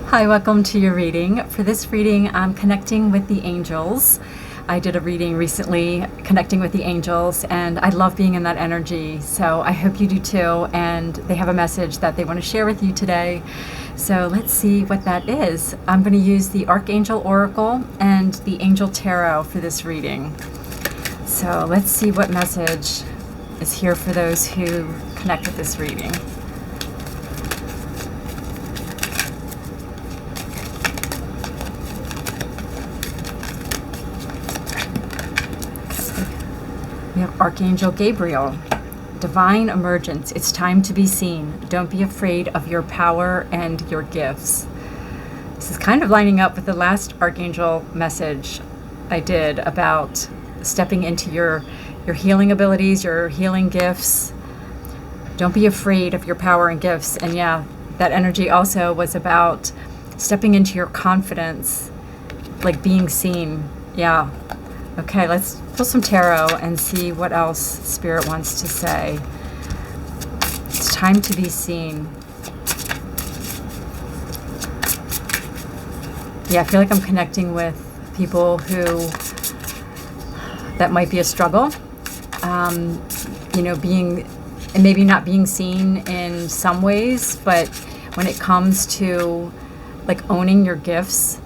Hi, welcome to your reading. For this reading, I'm connecting with the angels. I did a reading recently connecting with the angels, and I love being in that energy. So I hope you do too. And they have a message that they want to share with you today. So let's see what that is. I'm going to use the Archangel Oracle and the Angel Tarot for this reading. So let's see what message is here for those who connect with this reading. We have Archangel Gabriel, divine emergence. It's time to be seen. Don't be afraid of your power and your gifts. This is kind of lining up with the last Archangel message I did about stepping into your healing abilities, your healing gifts. Don't be afraid of your power and gifts. And yeah, that energy also was about stepping into your confidence, like being seen. Yeah. Okay, let's pull some tarot and see what else Spirit wants to say. It's time to be seen. Yeah, I feel like I'm connecting with people who, that might be a struggle. Being, and maybe not being seen in some ways, but when it comes to like owning your gifts,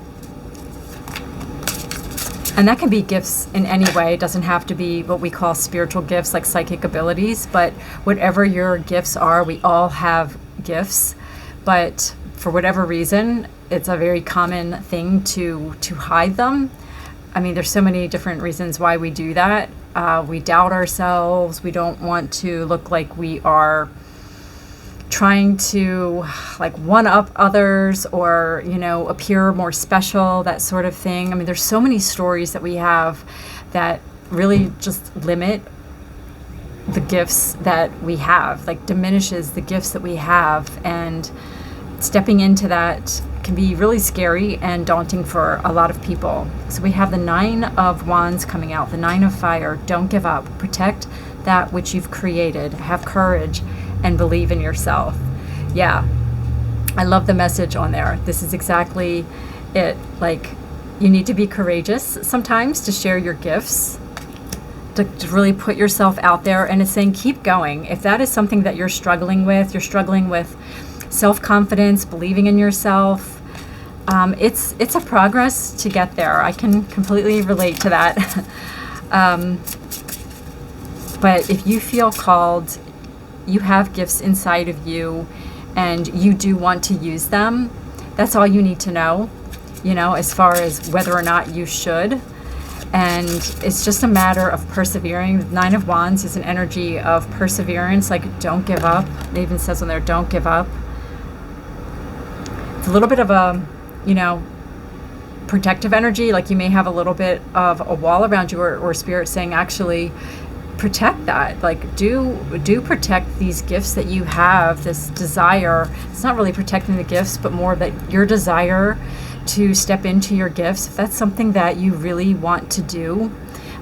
and that can be gifts in any way. It doesn't have to be what we call spiritual gifts, like psychic abilities, but whatever your gifts are, we all have gifts. But for whatever reason, it's a very common thing to hide them. I mean, there's so many different reasons why we do that. We doubt ourselves. We don't want to look like we are trying to like one up others or, appear more special, that sort of thing. I mean, there's so many stories that we have that really just limit the gifts that we have, like diminishes the gifts that we have. And stepping into that can be really scary and daunting for a lot of people. So we have the Nine of Wands coming out, the Nine of Fire. Don't give up. Protect that which you've created. Have courage and believe in yourself. Yeah, I love the message on there. This is exactly it. Like, you need to be courageous sometimes to share your gifts, to really put yourself out there. And it's saying keep going. If that is something that you're struggling with self-confidence, believing in yourself, it's a progress to get there. I can completely relate to that. But if you feel called, you have gifts inside of you and you do want to use them, that's all you need to know, as far as whether or not you should. And it's just a matter of persevering. The Nine of Wands is an energy of perseverance, like don't give up. It even says on there, don't give up. It's a little bit of a, protective energy, like you may have a little bit of a wall around you or Spirit saying, actually, protect that. Like do protect these gifts that you have, this desire. It's not really protecting the gifts, but more that your desire to step into your gifts, if that's something that you really want to do.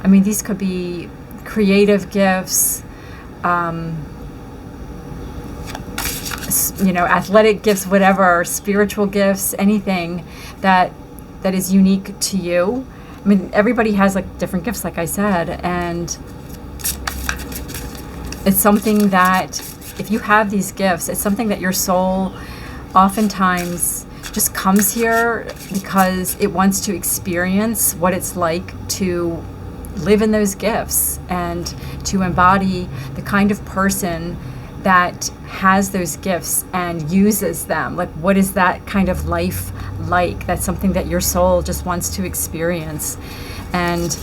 I mean, these could be creative gifts, athletic gifts, whatever, spiritual gifts, anything that is unique to you. I mean, everybody has like different gifts, like I said, and it's something that if you have these gifts, it's something that your soul oftentimes just comes here because it wants to experience what it's like to live in those gifts and to embody the kind of person that has those gifts and uses them. Like, what is that kind of life like? That's something that your soul just wants to experience. And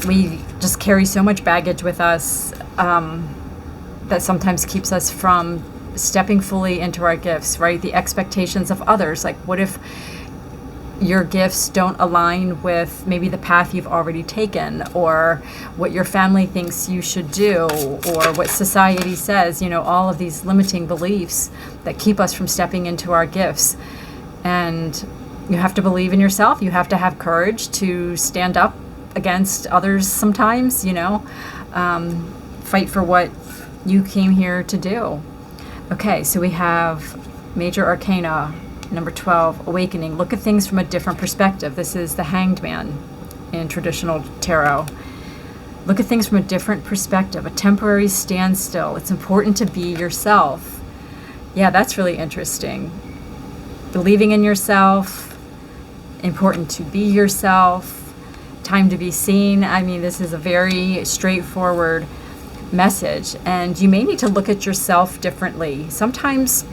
we just carry so much baggage with us that sometimes keeps us from stepping fully into our gifts, right? The expectations of others. Like, what if your gifts don't align with maybe the path you've already taken, or what your family thinks you should do, or what society says, all of these limiting beliefs that keep us from stepping into our gifts. And you have to believe in yourself. You have to have courage to stand up against others sometimes, fight for what you came here to do. Okay, so we have Major Arcana, Number 12, awakening. Look at things from a different perspective. This is the Hanged Man in traditional tarot. Look at things from a different perspective, a temporary standstill. It's important to be yourself. Yeah, that's really interesting. Believing in yourself, important to be yourself, time to be seen. I mean, this is a very straightforward message, and you may need to look at yourself differently. Sometimes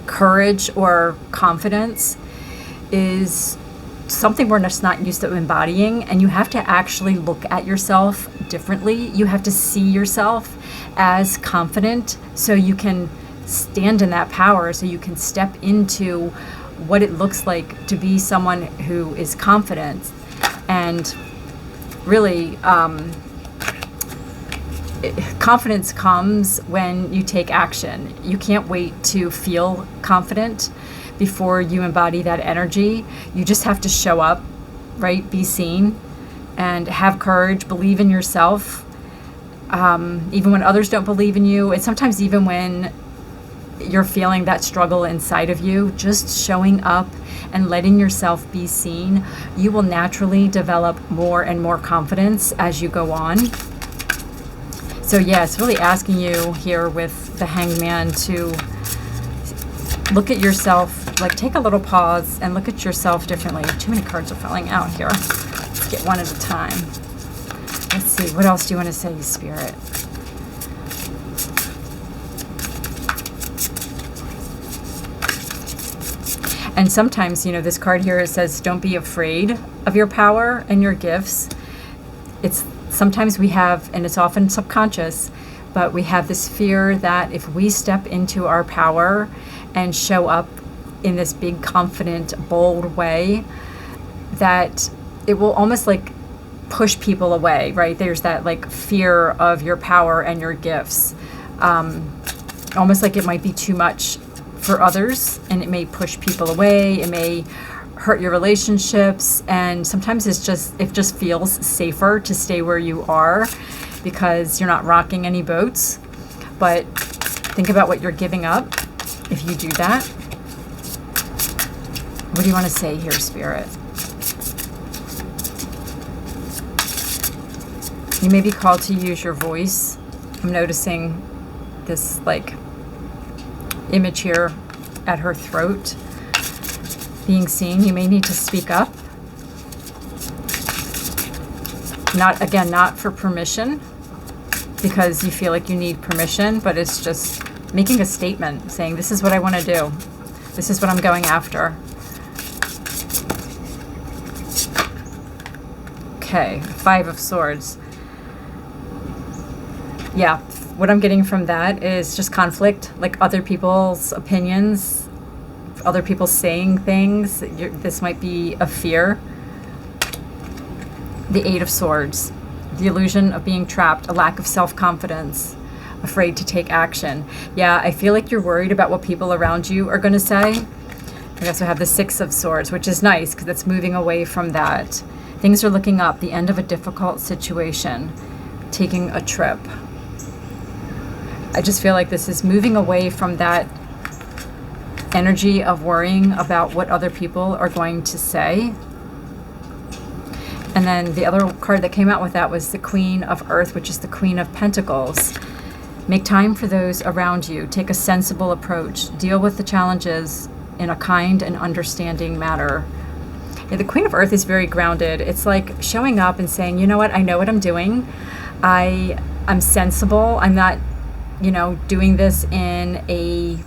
courage or confidence is something we're just not used to embodying, and you have to actually look at yourself differently. You have to see yourself as confident so you can stand in that power, so you can step into what it looks like to be someone who is confident. And really, confidence comes when you take action. You can't wait to feel confident before you embody that energy. You just have to show up, right? Be seen and have courage, believe in yourself, even when others don't believe in you. And sometimes even when you're feeling that struggle inside of you, just showing up and letting yourself be seen, you will naturally develop more and more confidence as you go on. So yeah, it's really asking you here with the Hanged Man to look at yourself, like take a little pause and look at yourself differently. Too many cards are falling out here. Let's get one at a time. Let's see, what else do you want to say, Spirit? And sometimes, you know, this card here, it says, don't be afraid of your power and your gifts. It's sometimes we have, and it's often subconscious, but we have this fear that if we step into our power and show up in this big, confident, bold way, that it will almost like push people away, right? There's that like fear of your power and your gifts. Almost like it might be too much for others, and it may push people away. It may hurt your relationships, and sometimes it just feels safer to stay where you are because you're not rocking any boats. But think about what you're giving up if you do that. What do you want to say here, Spirit? You may be called to use your voice. I'm noticing this like image here at her throat being seen. You may need to speak up. Not for permission, because you feel like you need permission, but it's just making a statement saying, this is what I want to do. This is what I'm going after. Okay, 5 of Swords. Yeah, what I'm getting from that is just conflict, like other people's opinions, other people saying things. This might be a fear. The 8 of Swords, the illusion of being trapped, a lack of self-confidence, afraid to take action. Yeah, I feel like you're worried about what people around you are going to say. I also have the 6 of Swords, which is nice because it's moving away from that. Things are looking up, the end of a difficult situation, taking a trip. I just feel like this is moving away from that energy of worrying about what other people are going to say. And then the other card that came out with that was the Queen of Earth, which is the Queen of Pentacles. Make time for those around you. Take a sensible approach. Deal with the challenges in a kind and understanding manner. Yeah, the Queen of Earth is very grounded. It's like showing up and saying, you know what, I know what I'm doing. I'm sensible. I'm not, doing this in a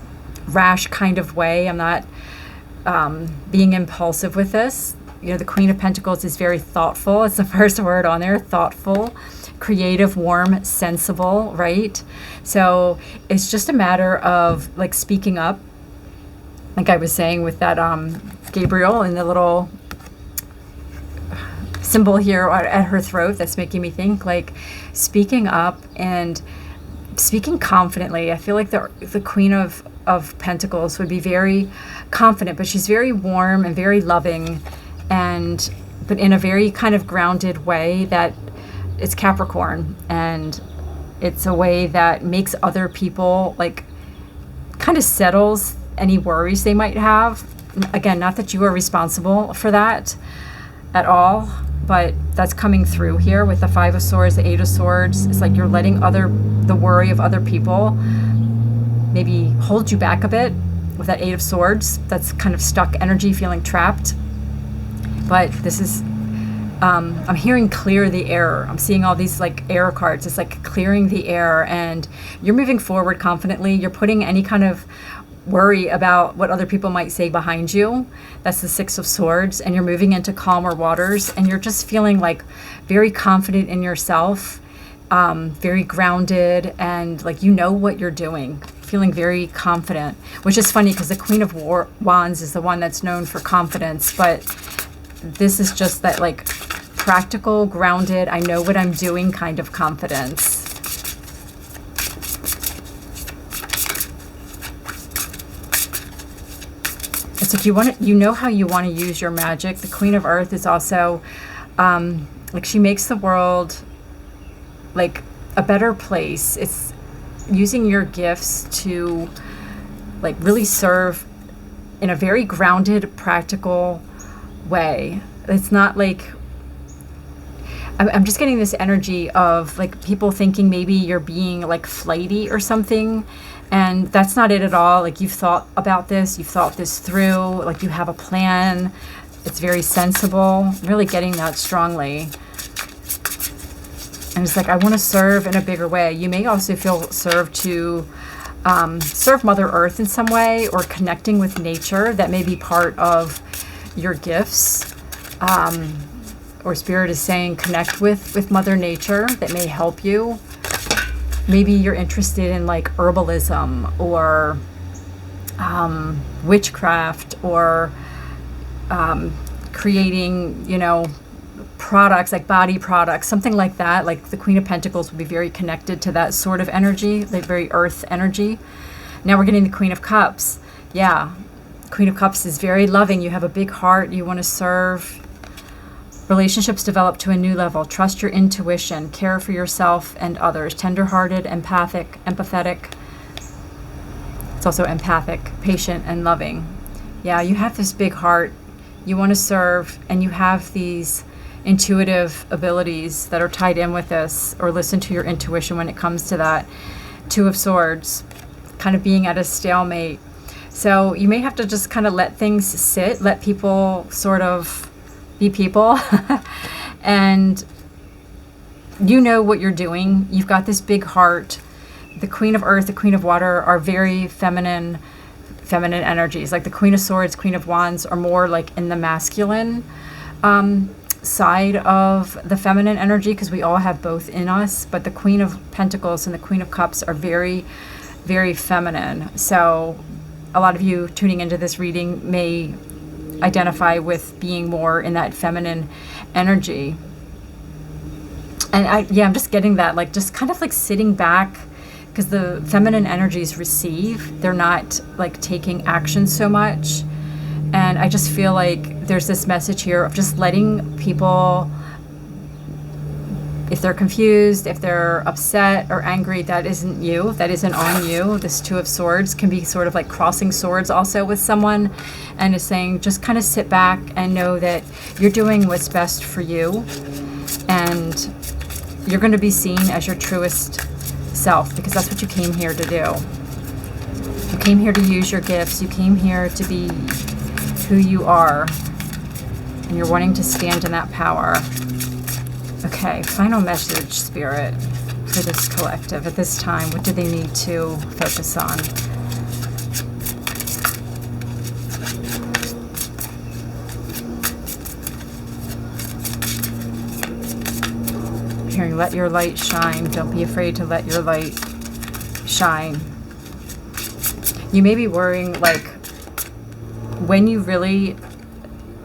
rash kind of way. I'm not being impulsive with this. The Queen of Pentacles is very thoughtful. It's the first word on there, thoughtful, creative, warm, sensible, right? So it's just a matter of like speaking up. Like I was saying with that Gabriel and the little symbol here at her throat, that's making me think like speaking up and speaking confidently. I feel like the Queen of Pentacles would be very confident, but she's very warm and very loving, but in a very kind of grounded way that it's Capricorn, and it's a way that makes other people like kind of settles any worries they might have. Again, not that you are responsible for that at all, but that's coming through here with the Five of Swords, the Eight of Swords. It's like you're letting the worry of other people maybe hold you back a bit with that Eight of Swords. That's kind of stuck energy, feeling trapped. But this is, I'm hearing clear the air. I'm seeing all these like air cards. It's like clearing the air, and you're moving forward confidently. You're putting any kind of worry about what other people might say behind you. That's the Six of Swords, and you're moving into calmer waters, and you're just feeling like very confident in yourself, very grounded, and like you know what you're doing, feeling very confident, which is funny because the Queen of Wands is the one that's known for confidence, but this is just that like practical, grounded, I know what I'm doing kind of confidence. It's like you know how you want to use your magic. The Queen of Earth is also like she makes the world like a better place. It's using your gifts to like really serve in a very grounded, practical way. It's not like, I'm just getting this energy of like people thinking maybe you're being like flighty or something, and that's not it at all. Like you've thought about this, you've thought this through, like you have a plan. It's very sensible, really getting that strongly. And it's like, I want to serve in a bigger way. You may also feel served to serve Mother Earth in some way, or connecting with nature. That may be part of your gifts. Or Spirit is saying connect with Mother Nature. That may help you. Maybe you're interested in like herbalism or witchcraft, or creating, you know, products like body products, something like that. Like the Queen of Pentacles would be very connected to that sort of energy, like very earth energy. Now we're getting the Queen of Cups. Yeah, Queen of Cups is very loving. You have a big heart. You want to serve. Relationships develop to a new level. Trust your intuition. Care for yourself and others. Tender-hearted, empathic, empathetic. It's also empathic, patient, and loving. Yeah, you have this big heart. You want to serve, and you have these intuitive abilities that are tied in with this, or listen to your intuition when it comes to that. Two of Swords, kind of being at a stalemate. So you may have to just kind of let things sit, let people sort of be people. And you know what you're doing. You've got this big heart. The Queen of Earth, the Queen of Water are very feminine energies. Like the Queen of Swords, Queen of Wands are more like in the masculine side of the feminine energy, because we all have both in us. But the Queen of Pentacles and the Queen of Cups are very, very feminine. So a lot of you tuning into this reading may identify with being more in that feminine energy. And I'm just getting that, like just kind of like sitting back, because the feminine energies receive, they're not like taking action so much. And I just feel like there's this message here of just letting people, if they're confused, if they're upset or angry, that isn't you, that isn't on you. This Two of Swords can be sort of like crossing swords also with someone, and is saying just kind of sit back and know that you're doing what's best for you, and you're going to be seen as your truest self, because that's what you came here to do. You came here to use your gifts. You came here to be who you are, and you're wanting to stand in that power. Okay, final message, Spirit, for this collective at this time. What do they need to focus on? I'm hearing, let your light shine. Don't be afraid to let your light shine. You may be worrying, like, when you really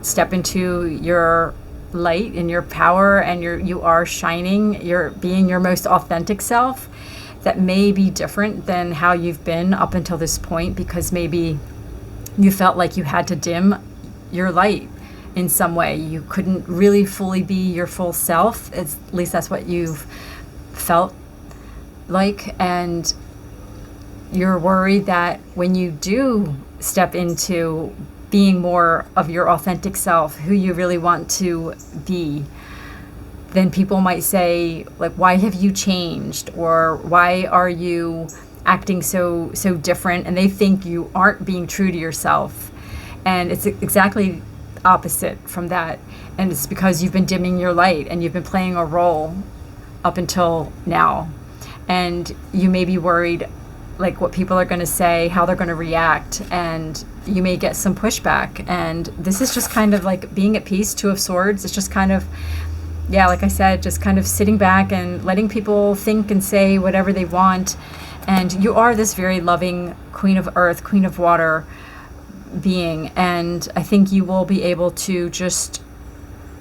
step into your light and your power, and you are shining, you're being your most authentic self, that may be different than how you've been up until this point, because maybe you felt like you had to dim your light in some way. You couldn't really fully be your full self. At least that's what you've felt like. And you're worried that when you do step into being more of your authentic self, who you really want to be, then people might say, like, why have you changed? Or why are you acting so different? And they think you aren't being true to yourself. And it's exactly opposite from that. And it's because you've been dimming your light and you've been playing a role up until now. And you may be worried, like, what people are going to say, how they're going to react, and you may get some pushback. And this is just kind of like being at peace. Two of Swords. It's just kind of, yeah, like I said, just kind of sitting back and letting people think and say whatever they want. And you are this very loving Queen of Earth, Queen of Water being. And I think you will be able to just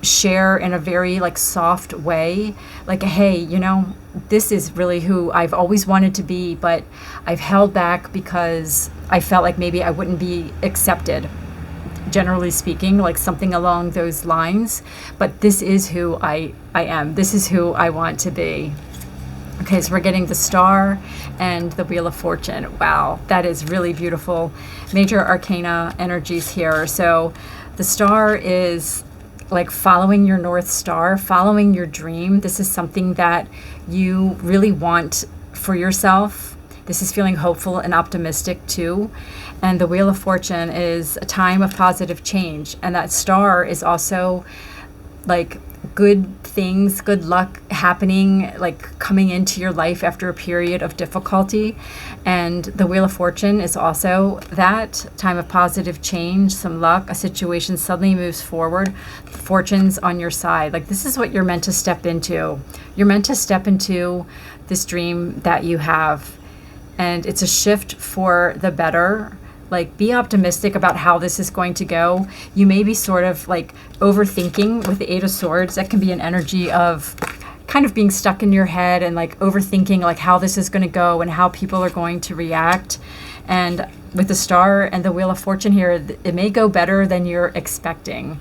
share in a very like soft way, like, hey, you know, this is really who I've always wanted to be, but I've held back because I felt like maybe I wouldn't be accepted, generally speaking, like something along those lines. But this is who I am. This is who I want to be. Okay, so we're getting the Star and the Wheel of Fortune. Wow, that is really beautiful. Major arcana energies here. So the Star is like following your North Star, following your dream. This is something that you really want for yourself. This is feeling hopeful and optimistic too. And the Wheel of Fortune is a time of positive change. And that Star is also like good things, good luck happening, like coming into your life after a period of difficulty. And the Wheel of Fortune is also that time of positive change, some luck, a situation suddenly moves forward, fortune's on your side. Like, this is what you're meant to step into. You're meant to step into this dream that you have. And it's a shift for the better. Like, be optimistic about how this is going to go. You may be sort of like overthinking with the Eight of Swords. That can be an energy of kind of being stuck in your head and like overthinking like how this is going to go and how people are going to react. And with the Star and the Wheel of Fortune here, it may go better than you're expecting.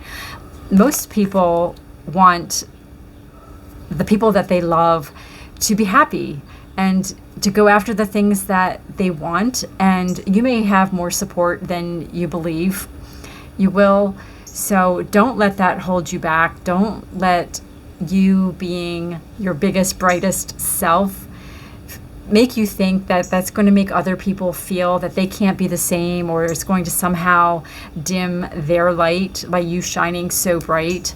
Most people want the people that they love to be happy and to go after the things that they want. And you may have more support than you believe you will. So don't let that hold you back. Don't let you being your biggest, brightest self make you think that that's going to make other people feel that they can't be the same, or it's going to somehow dim their light by you shining so bright.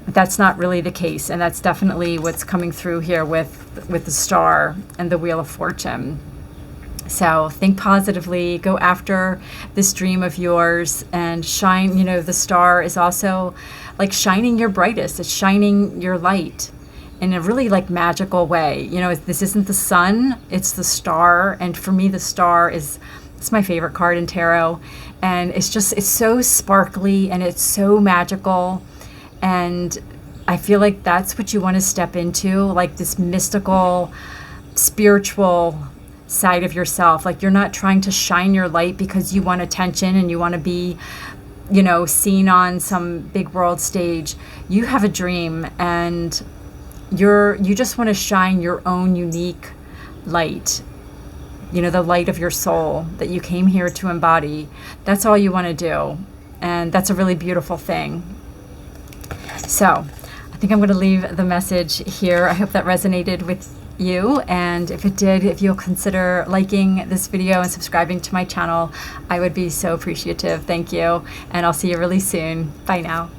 That's not really the case, and that's definitely what's coming through here with the Star and the Wheel of Fortune. So think positively, go after this dream of yours and shine. You know, the Star is also like shining your brightest. It's shining your light in a really like magical way. You know, this isn't the sun, it's the Star. And for me, the Star it's my favorite card in tarot. And it's so sparkly and it's so magical. And I feel like that's what you want to step into, like this mystical, spiritual side of yourself. Like, you're not trying to shine your light because you want attention and you want to be, you know, seen on some big world stage. You have a dream and you just want to shine your own unique light. You know, the light of your soul that you came here to embody. That's all you want to do. And that's a really beautiful thing. So I think I'm going to leave the message here. I hope that resonated with you. And if it did, if you'll consider liking this video and subscribing to my channel, I would be so appreciative. Thank you. And I'll see you really soon. Bye now.